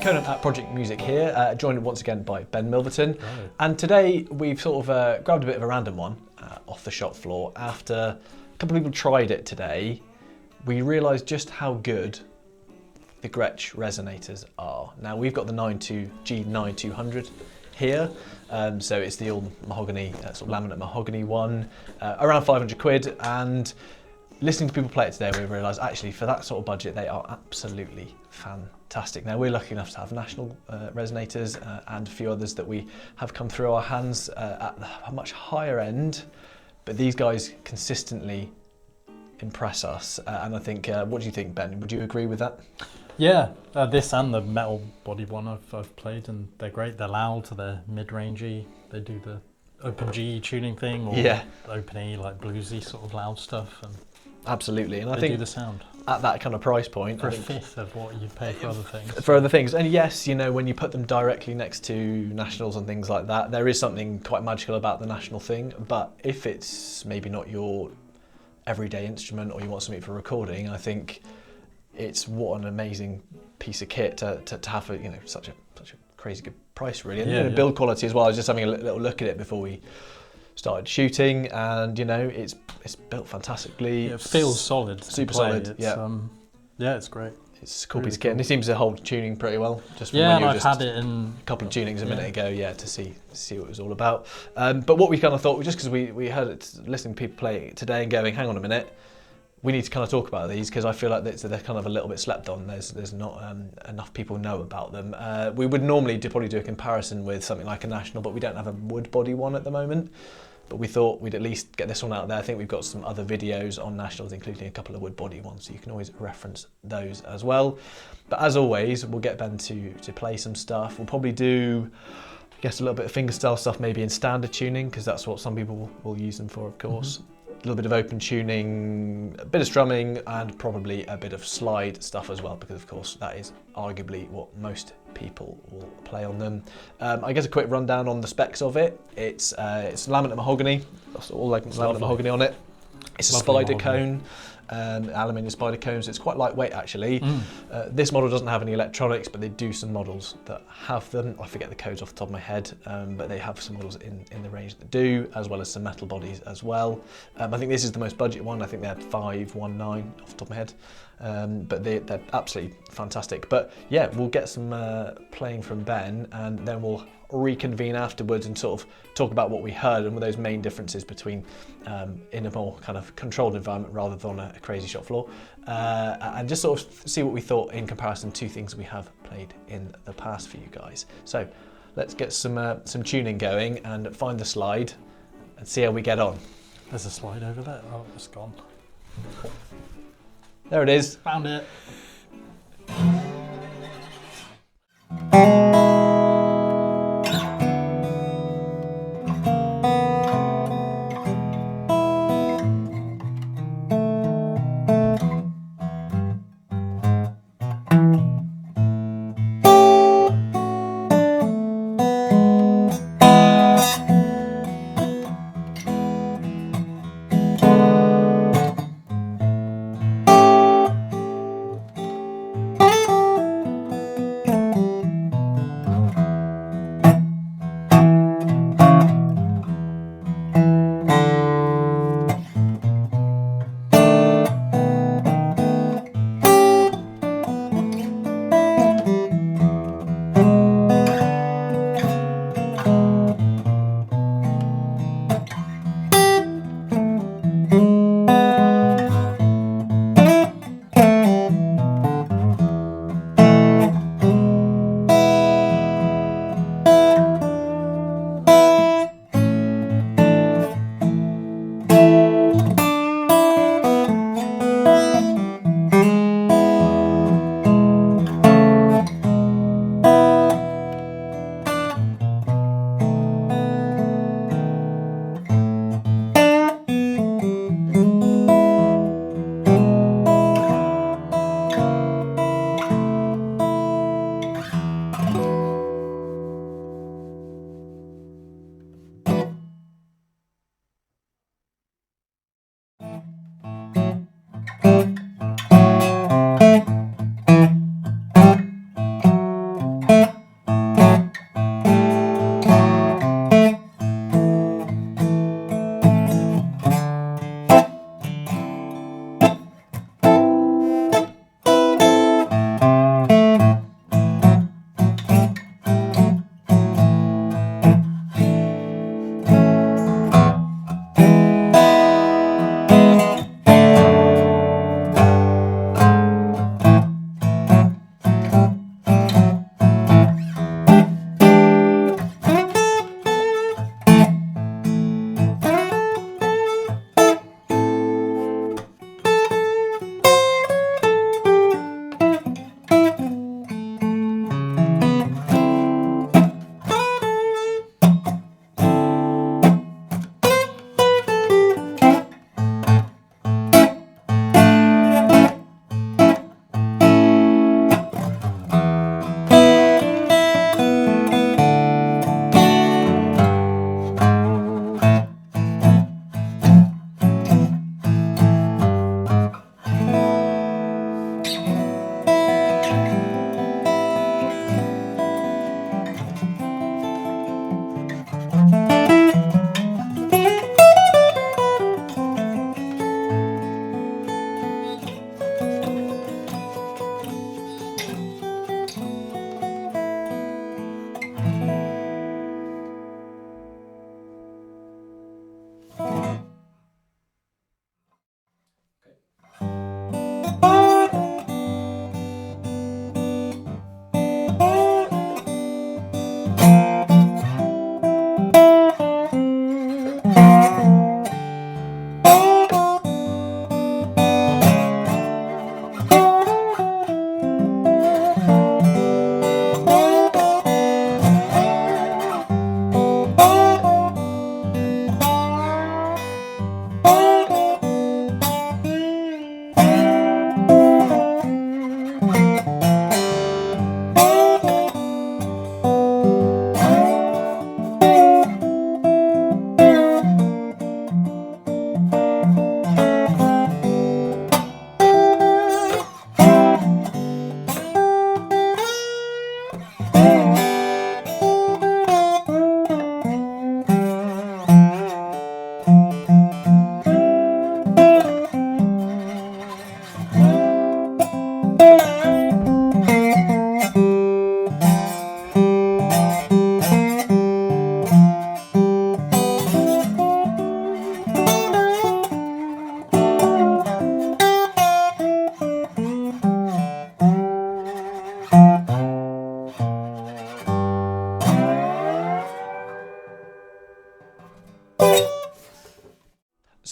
Conan at Project Music here, joined once again by Ben Milverton. Right. And today we've sort of grabbed a bit of a random one off the shop floor. After a couple of people tried it today, we realised just how good the Gretsch resonators are. Now we've got the G9200 here, so it's the old mahogany, sort of laminate mahogany one, around 500 quid, and listening to people play it today, we realised actually for that sort of budget they are absolutely fantastic. Now we're lucky enough to have national resonators and a few others that we have come through our hands at a much higher end, but these guys consistently impress us, and I think, what do you think, Ben? Would you agree with that? Yeah, this and the metal body one I've played, and they're great. They're loud, they're mid-rangey, they do the open G tuning thing, or open E, like bluesy sort of loud stuff. And absolutely, and I they think do the sound at that kind of price point for a fifth of what you pay for other things. For other things, and yes, you know, when you put them directly next to nationals and things like that, there is something quite magical about the national thing. But if it's maybe not your everyday instrument, or you want something for recording, I think it's what an amazing piece of kit to have for, you know, such a crazy good price, really. And build quality as well. I was just having a little look at it before we started shooting, and you know, it's built fantastically. Yeah, it feels solid. Super solid. It's, yeah, it's great. It's a cool piece of kit, and it seems to hold tuning pretty well. Just from yeah, when you and were I've just had it in a couple of tunings a minute ago, to see what it was all about. But what we kind of thought, just because we heard it, listening to people play it today and going, hang on a minute, we need to kind of talk about these, because I feel like they're kind of a little bit slept on. There's not enough people know about them. We would normally probably do a comparison with something like a national, but we don't have a wood body one at the moment. But we thought we'd at least get this one out there. I think we've got some other videos on nationals, including a couple of wood body ones, so you can always reference those as well. But as always, we'll get Ben to play some stuff. We'll probably do, I guess, a little bit of fingerstyle stuff, maybe in standard tuning, because that's what some people will use them for, of course. A little bit of open tuning, a bit of strumming, and probably a bit of slide stuff as well, because of course that is arguably what most people will play on them. I guess a quick rundown on the specs of it. It's laminate mahogany, that's all like laminate mahogany on it. It's a spider cone, aluminium spider cones. It's quite lightweight actually. This model doesn't have any electronics, but they do some models that have them. I forget the codes off the top of my head, but they have some models in the range that do, as well as some metal bodies as well. I think this is the most budget one. I think they had 519 off the top of my head, but they're absolutely fantastic. But yeah, we'll get some playing from Ben, and then we'll reconvene afterwards and sort of talk about what we heard and those main differences between in a more kind of controlled environment rather than a crazy shop floor, and just sort of see what we thought in comparison to things we have played in the past for you guys. So let's get some tuning going and find the slide and see how we get on. There's a slide over there. Oh, it's gone. There it is. Found it.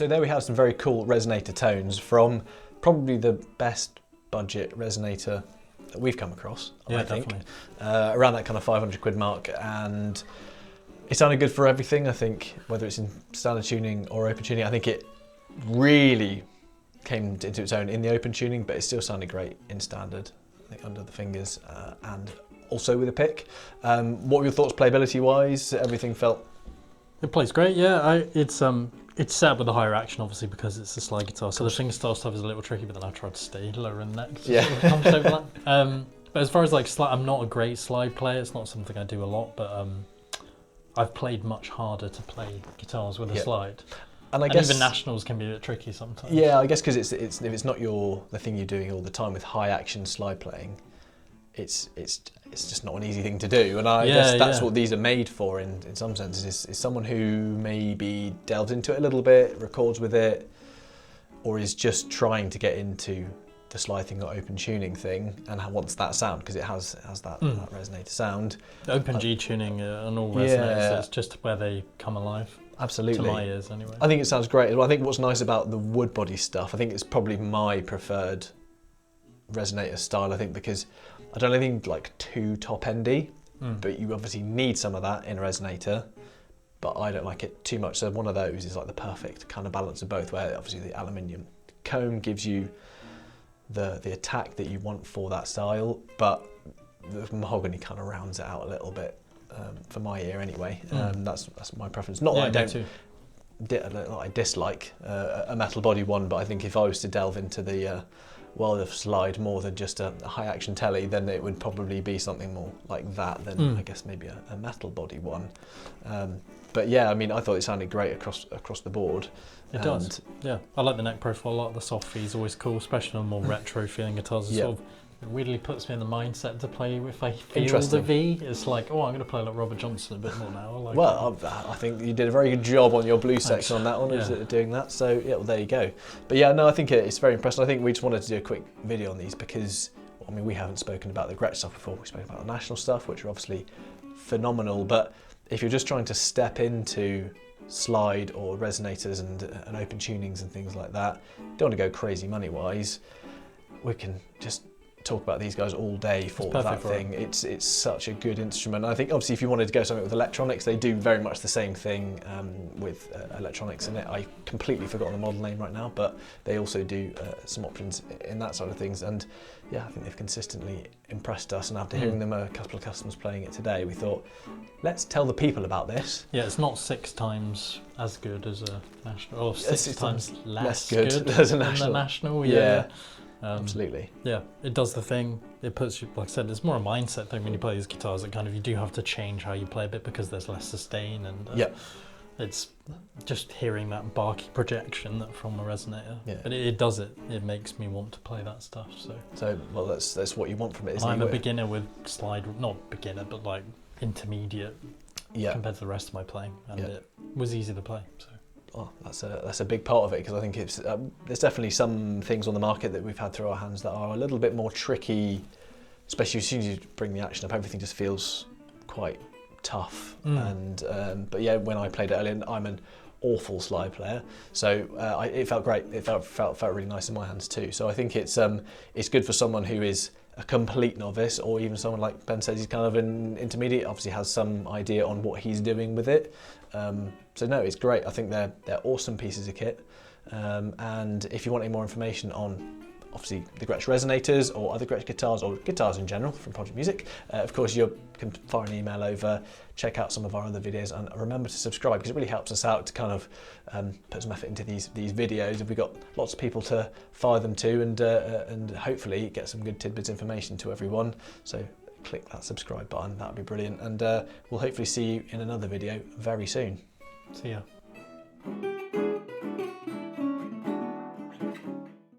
So there we have some very cool resonator tones from probably the best budget resonator that we've come across, I think. Definitely. Around that kind of 500 quid mark, and it sounded good for everything. I think whether it's in standard tuning or open tuning, I think it really came into its own in the open tuning, but it still sounded great in standard, I think, under the fingers, and also with a pick. What were your thoughts playability wise? Everything felt... It plays great, yeah. It's set up with a higher action, obviously, because it's a slide guitar. So the fingerstyle stuff is a little tricky, but then I tried to stay lower in the neck to sort of compensate for that. But as far as like slide, I'm not a great slide player. It's not something I do a lot, but I've played much harder to play guitars with a slide. And I guess even nationals can be a bit tricky sometimes. Yeah, I guess because it's if it's not the thing you're doing all the time with high action slide playing, it's just not an easy thing to do, and I guess that's what these are made for in some senses, is someone who maybe delves into it a little bit, records with it, or is just trying to get into the slide thing or open tuning thing and wants that sound, because it has that resonator sound. Open G tuning and all resonators, it's just where they come alive. Absolutely. To my ears anyway. I think it sounds great. I think what's nice about the wood body stuff, I think it's probably my preferred resonator style, I think, because I don't have anything like too top-endy, but you obviously need some of that in a resonator, but I don't like it too much. So one of those is like the perfect kind of balance of both, where obviously the aluminium comb gives you the attack that you want for that style, but the mahogany kind of rounds it out a little bit, for my ear anyway. That's my preference. Not that I dislike a metal body one, but I think if I was to delve into the world of slide more than just a high action telly, then it would probably be something more like that than I guess maybe a metal body one. But yeah, I mean, I thought it sounded great across the board. It does. Yeah, I like the neck profile a lot. The soft V is always cool, especially on more retro feeling guitars. It weirdly puts me in the mindset to play if I feel the V. It's like, oh, I'm going to play like Robert Johnson a bit more now. Like, well, I think you did a very good job on your blue section on that one, doing that. So yeah, well, there you go. But yeah, no, I think it's very impressive. I think we just wanted to do a quick video on these because, I mean, we haven't spoken about the Gretsch stuff before. We spoke about the national stuff, which are obviously phenomenal. But if you're just trying to step into slide or resonators and open tunings and things like that, don't want to go crazy money-wise, we can just talk about these guys all day for that thing. It's such a good instrument. I think obviously if you wanted to go something with electronics, they do very much the same thing with electronics in it. I completely forgot the model name right now, but they also do some options in that side of things. And yeah, I think they've consistently impressed us. And after hearing them, a couple of customers playing it today, we thought, let's tell the people about this. Yeah, it's not 6 times as good as a national, or 6 times less good as a national. National. Absolutely. Yeah, it does the thing. It puts you, like I said, it's more a mindset thing when you play these guitars. That kind of, you do have to change how you play a bit because there's less sustain, and it's just hearing that barky projection from a resonator. Yeah. But it does it. It makes me want to play that stuff. So well, that's what you want from it. Isn't I'm a beginner with slide, not beginner, but like intermediate compared to the rest of my playing, and it was easy to play. So. Well, that's a big part of it, because I think it's there's definitely some things on the market that we've had through our hands that are a little bit more tricky, especially as soon as you bring the action up, everything just feels quite tough. And but yeah, when I played it earlier, I'm an awful slide player, so it felt great. It felt really nice in my hands too. So I think it's good for someone who is a complete novice, or even someone like Ben says he's kind of an intermediate, obviously has some idea on what he's doing with it. So no, it's great. I think they're awesome pieces of kit. And if you want any more information on obviously the Gretsch resonators or other Gretsch guitars or guitars in general from Project Music, of course you can fire an email over, check out some of our other videos, and remember to subscribe, because it really helps us out to kind of put some effort into these videos. If we've got lots of people to fire them to, and hopefully get some good tidbits information to everyone. So click that subscribe button, that'd be brilliant, and we'll hopefully see you in another video very soon. See ya.